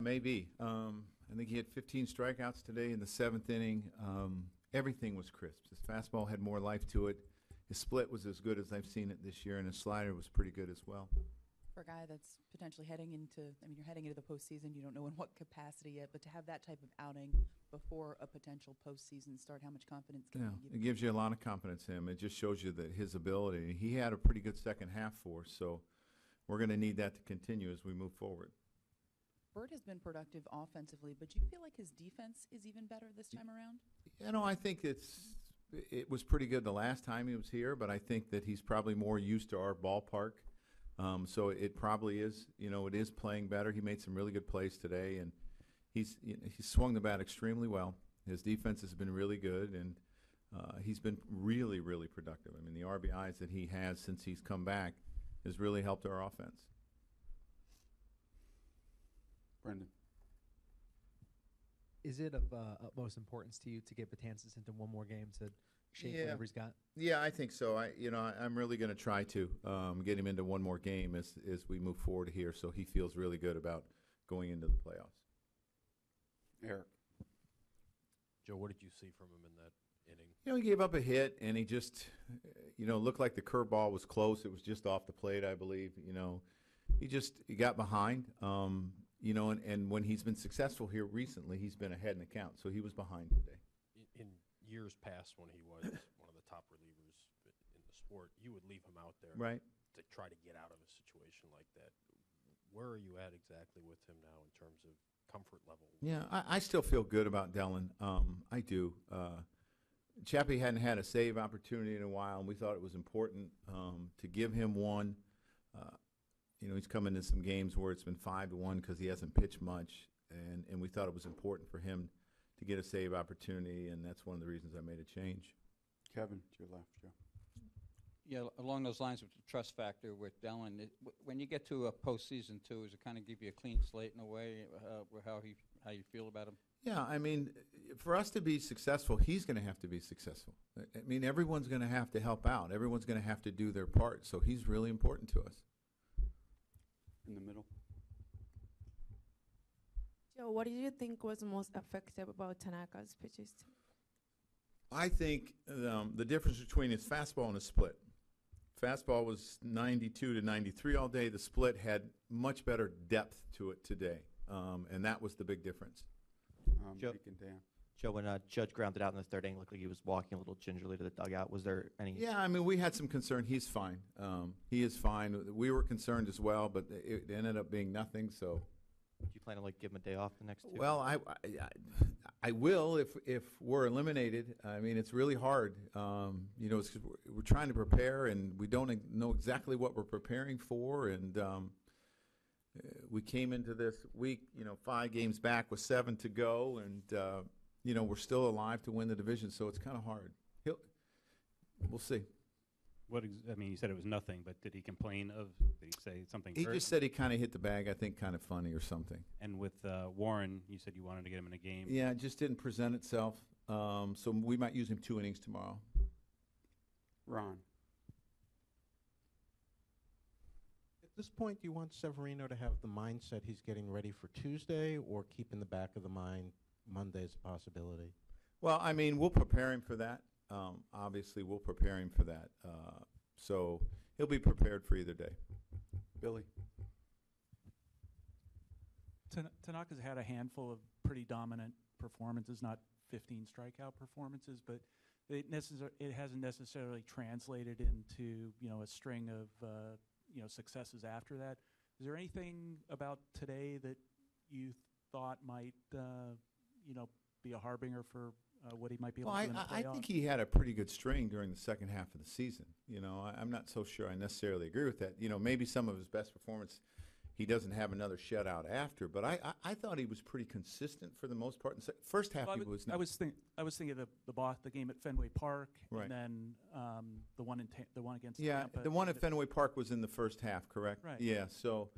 Maybe. I think he had 15 strikeouts today in the seventh inning. Everything was crisp. His fastball had more life to it. His split was as good as I've seen it this year, and his slider was pretty good as well. For a guy that's potentially heading into, you're heading into the postseason, you don't know in what capacity yet, but to have that type of outing before a potential postseason start, how much confidence can you give? It gives you a lot of confidence in him. It just shows you that his ability. He had a pretty good second half for us, so we're going to need that to continue as we move forward. Bird has been productive offensively, but do you feel like his defense is even better this time around? I think it was pretty good the last time he was here, but I think that he's probably more used to our ballpark. So it probably is, it is playing better. He made some really good plays today, and he's swung the bat extremely well. His defense has been really good, and he's been really, really productive. The RBIs that he has since he's come back has really helped our offense. Brendan. Is it of utmost importance to you to get Betances into one more game to shape whatever he's got? Yeah, I think so. I'm really going to try to get him into one more game as we move forward here, so he feels really good about going into the playoffs. Eric. Joe, what did you see from him in that inning? He gave up a hit, and he just, looked like the curveball was close. It was just off the plate, I believe. He got behind. And when he's been successful here recently, he's been ahead in the count, so he was behind today. In years past, when he was one of the top relievers in the sport, you would leave him out there to try to get out of a situation like that. Where are you at exactly with him now in terms of comfort level? Yeah, I still feel good about Dellin. I do. Chappie hadn't had a save opportunity in a while, and we thought it was important to give him one. He's come into some games where it's been 5-1 because he hasn't pitched much, and we thought it was important for him to get a save opportunity, and that's one of the reasons I made a change. Kevin, to your left, Joe. Yeah, along those lines with the trust factor with Dellin, when you get to a postseason too, does it kind of give you a clean slate in a way, how you feel about him? Yeah, for us to be successful, he's going to have to be successful. Everyone's going to have to help out. Everyone's going to have to do their part, so he's really important to us. In the middle. Joe, what do you think was most effective about Tanaka's pitches? I think the difference between his fastball and his split. Fastball was 92 to 93 all day. The split had much better depth to it today, and that was the big difference. Joe, when Judge grounded out in the third inning, looked like he was walking a little gingerly to the dugout. Was there any? Yeah, we had some concern. He's fine. He is fine. We were concerned as well, but it ended up being nothing. So, do you plan to give him a day off the next two? Well, I will if we're eliminated. It's really hard. It's 'cause we're trying to prepare, and we don't know exactly what we're preparing for, and we came into this week, 5 games back with 7 to go, and we're still alive to win the division, so it's kind of hard. We'll see. You said it was nothing, but did he complain did he say something? He just said he kind of hit the bag, I think, kind of funny or something. And with Warren, you said you wanted to get him in a game. Yeah, it just didn't present itself, so we might use him 2 innings tomorrow. Ron. At this point, do you want Severino to have the mindset he's getting ready for Tuesday, or keep in the back of the mind Monday as a possibility? Well, we'll prepare him for that. Obviously, we'll prepare him for that. So he'll be prepared for either day. Billy. Tanaka's had a handful of pretty dominant performances, not 15 strikeout performances, but it hasn't necessarily translated into a string of successes after that. Is there anything about today that you thought might be a harbinger for what he might be able to do in the playoffs? I think he had a pretty good string during the second half of the season. I'm not so sure I necessarily agree with that. Maybe some of his best performance, he doesn't have another shutout after, but I thought he was pretty consistent for the most part. First half, he was not. I was thinking of the game at Fenway Park, right, and then the one against Tampa. The one at Fenway Park was in the first half, correct? Right. Yeah. So,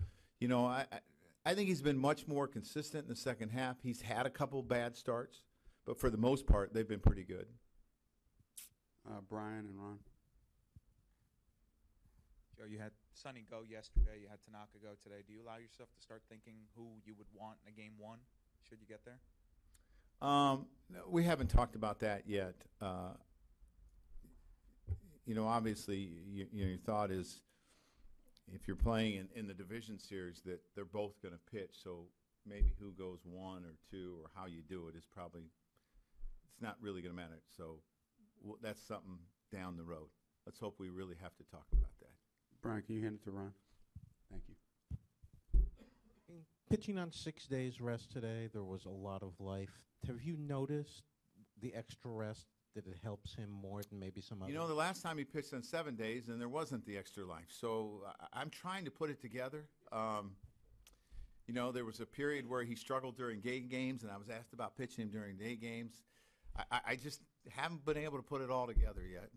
I think he's been much more consistent in the second half. He's had a couple bad starts, but for the most part, they've been pretty good. Brian and Ron. Joe, you had Sonny go yesterday. You had Tanaka go today. Do you allow yourself to start thinking who you would want in a game one? Should you get there? No, we haven't talked about that yet. Obviously, your thought is if you're playing in the division series that they're both going to pitch, so maybe who goes 1 or 2 or how you do it is probably it's not really going to matter. So that's something down the road. Let's hope we really have to talk about that. Brian, can you hand it to Ron? Thank you. Pitching on 6 days rest today, there was a lot of life. Have you noticed the extra rest, that it helps him more than maybe some others? The last time he pitched on 7 days, and there wasn't the extra life. So I'm trying to put it together. There was a period where he struggled during day games, and I was asked about pitching him during day games. I just haven't been able to put it all together yet.